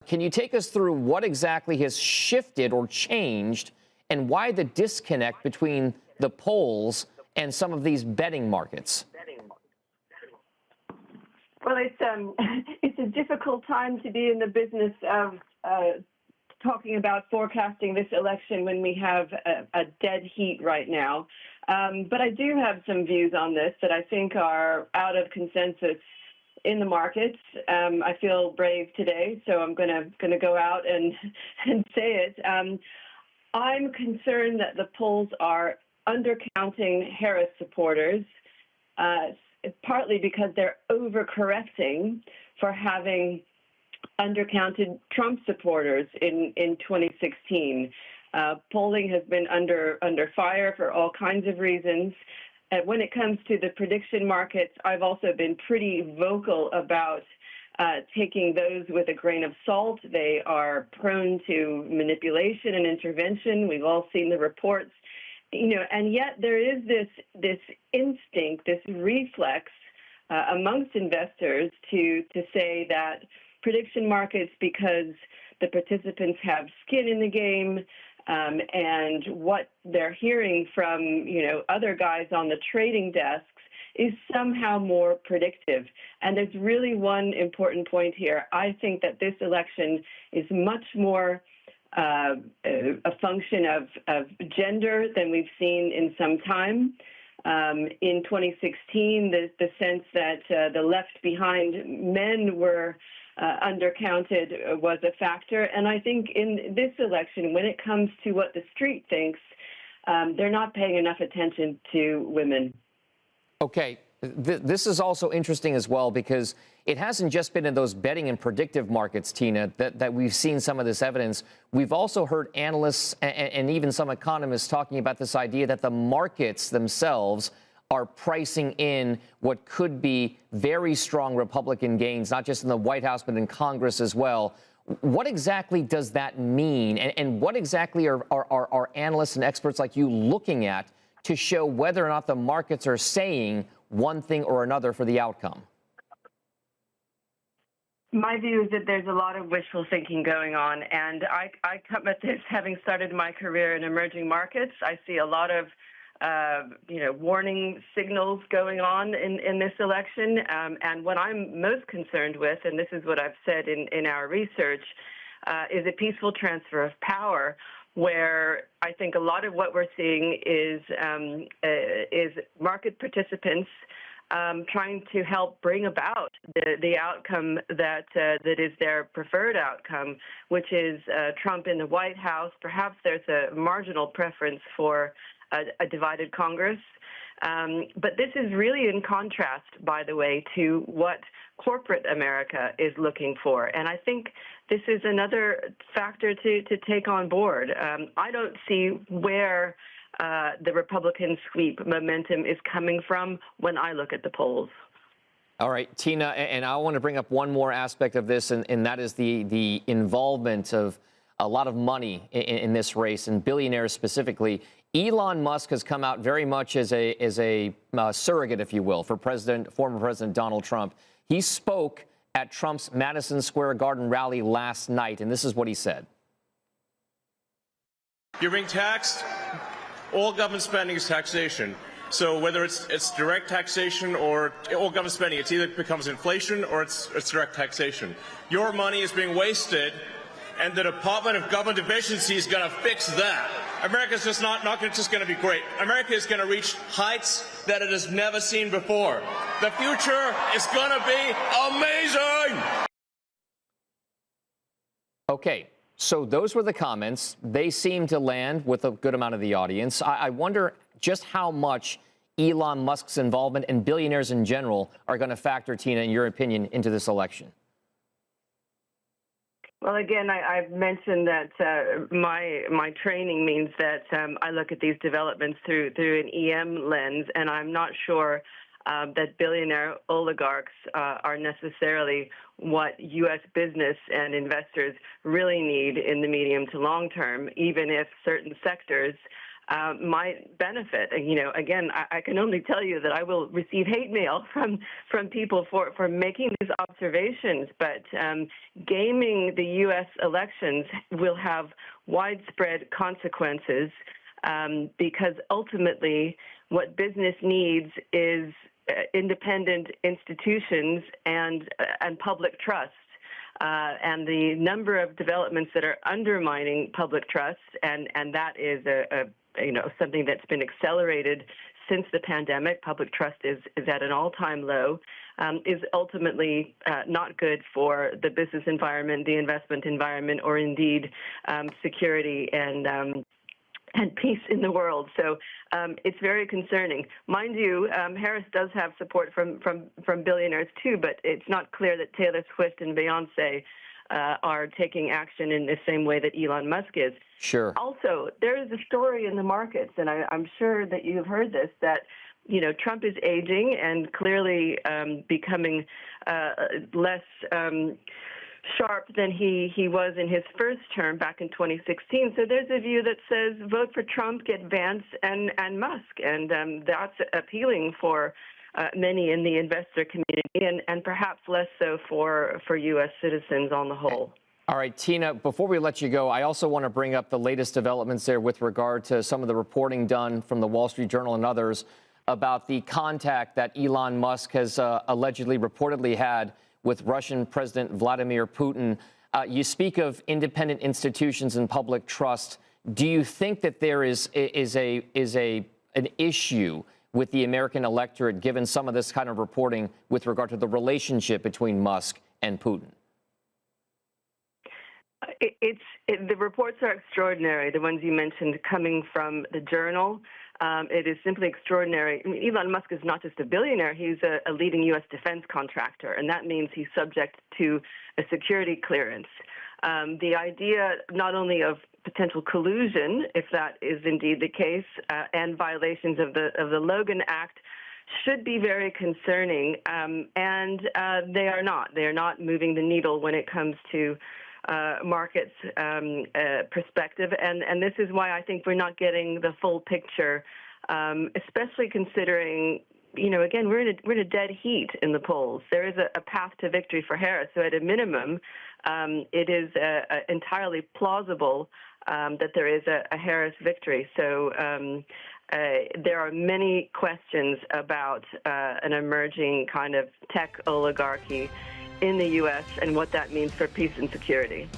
can you take us through what exactly has shifted or changed and why the disconnect between the polls and some of these betting markets? Well, it's a difficult time to be in the business of talking about forecasting this election when we have a dead heat right now. But I do have some views on this that I think are out of consensus in the markets. I feel brave today, so I'm going to go out and say it. I'm concerned that the polls are undercounting Harris supporters, partly because they're overcorrecting for having undercounted Trump supporters in 2016. Polling has been under fire for all kinds of reasons. When it comes to the prediction markets, I've also been pretty vocal about taking those with a grain of salt. They are prone to manipulation and intervention. We've all seen the reports, and yet there is this instinct, this reflex amongst investors to say that prediction markets, because the participants have skin in the game, and what they're hearing from other guys on the trading desks is somehow more predictive. And there's really one important point here. I think that this election is much more a function of gender than we've seen in some time. In 2016, the sense that the left behind men were undercounted was a factor. And I think in this election, when it comes to what the street thinks, they're not paying enough attention to women. Okay. This is also interesting as well, because it hasn't just been in those betting and predictive markets, Tina, that we've seen some of this evidence. We've also heard analysts and even some economists talking about this idea that the markets themselves are pricing in what could be very strong Republican gains, not just in the White House, but in Congress as well. What exactly does that mean? And what exactly are analysts and experts like you looking at to show whether or not the markets are saying one thing or another for the outcome? My view is that there's a lot of wishful thinking going on, and I come at this having started my career in emerging markets. I see a lot of warning signals going on in this election, and what I'm most concerned with, and this is what I've said in our research, is a peaceful transfer of power, where I think a lot of what we're seeing is market participants trying to help bring about the outcome that is their preferred outcome, which is Trump in the White House. Perhaps there's a marginal preference for a divided Congress. But this is really in contrast, by the way, to what corporate America is looking for. And I think this is another factor to take on board. I don't see where the Republican sweep momentum is coming from when I look at the polls. All right, Tina, and I want to bring up one more aspect of this, and that is the involvement of a lot of money in this race, and billionaires specifically. Elon Musk has come out very much as a surrogate, if you will, for former President Donald Trump. He spoke at Trump's Madison Square Garden rally last night, and this is what he said. You're being taxed. All government spending is taxation. So whether it's direct taxation or all government spending, it either becomes inflation or it's direct taxation. Your money is being wasted, and the Department of Government Efficiency is going to fix that. America's just not just going to be great. America is going to reach heights that it has never seen before. The future is going to be amazing. Okay, so those were the comments. They seem to land with a good amount of the audience. I wonder just how much Elon Musk's involvement and billionaires in general are going to factor, Tina, in your opinion, into this election. Well, again, I've mentioned that my training means that I look at these developments through an EM lens, and I'm not sure that billionaire oligarchs are necessarily what U.S. business and investors really need in the medium to long term, even if certain sectors might benefit. You know, again, I can only tell you that I will receive hate mail from people for making these observations, but gaming the U.S. elections will have widespread consequences because ultimately what business needs is independent institutions and public trust. And the number of developments that are undermining public trust, and that is something that's been accelerated since the pandemic. Public trust is at an all-time low, is ultimately not good for the business environment, the investment environment, or indeed security and peace in the world. So it's very concerning. Mind you, Harris does have support from billionaires too, but it's not clear that Taylor Swift and Beyonce are taking action in the same way that Elon Musk is. Sure. Also, there is a story in the markets, and I'm sure that you've heard this, that Trump is aging and clearly becoming less sharp than he was in his first term back in 2016. So there's a view that says vote for Trump, get Vance and Musk, and that's appealing for many in the investor community, and perhaps less so for U.S. citizens on the whole. All right, Tina, before we let you go, I also want to bring up the latest developments there with regard to some of the reporting done from the Wall Street Journal and others about the contact that Elon Musk has allegedly reportedly had with Russian President Vladimir Putin. You speak of independent institutions and public trust. Do you think that there is an issue with the American electorate, given some of this kind of reporting with regard to the relationship between Musk and Putin? The reports are extraordinary, the ones you mentioned coming from the Journal. It is simply extraordinary. I mean, Elon Musk is not just a billionaire, he's a leading U.S. defense contractor, and that means he's subject to a security clearance. The idea not only of potential collusion, if that is indeed the case, and violations of the Logan Act should be very concerning, and they are not. They are not moving the needle when it comes to markets perspective, and this is why I think we're not getting the full picture, especially considering, again, we're in a dead heat in the polls. There is a path to victory for Harris, so at a minimum, it is entirely plausible that there is a Harris victory. So there are many questions about an emerging kind of tech oligarchy in the U.S. and what that means for peace and security.